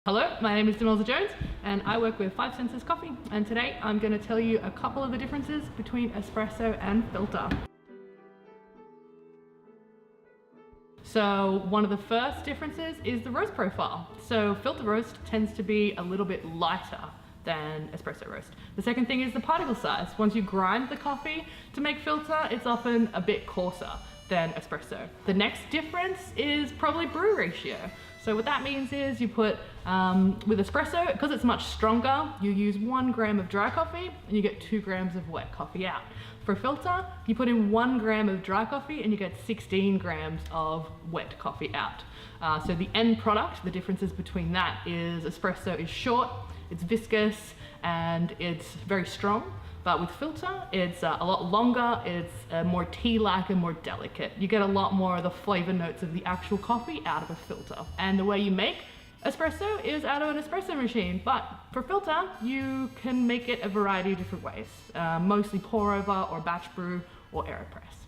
Hello, my name is Demelza Jones and I work with 5 Senses Coffee, and today I'm going to tell you a couple of the differences between espresso and filter. So one of the first differences is the roast profile. So filter roast tends to be a little bit lighter than espresso roast. The second thing is the particle size. Once you grind the coffee to make filter, it's often a bit coarser than espresso. The next difference is probably brew ratio. So what that means is you put, with espresso, because it's much stronger, you use 1 gram of dry coffee and you get 2 grams of wet coffee out. For filter, you put in 1 gram of dry coffee and you get 16 grams of wet coffee out. So the end product, the differences between that is espresso is short, it's viscous, and it's very strong. But with filter, it's a lot longer, it's more tea-like and more delicate. You get a lot more of the flavor notes of the actual coffee out of a filter. And the way you make espresso is out of an espresso machine, but for filter, you can make it a variety of different ways. Mostly pour over or batch brew or AeroPress.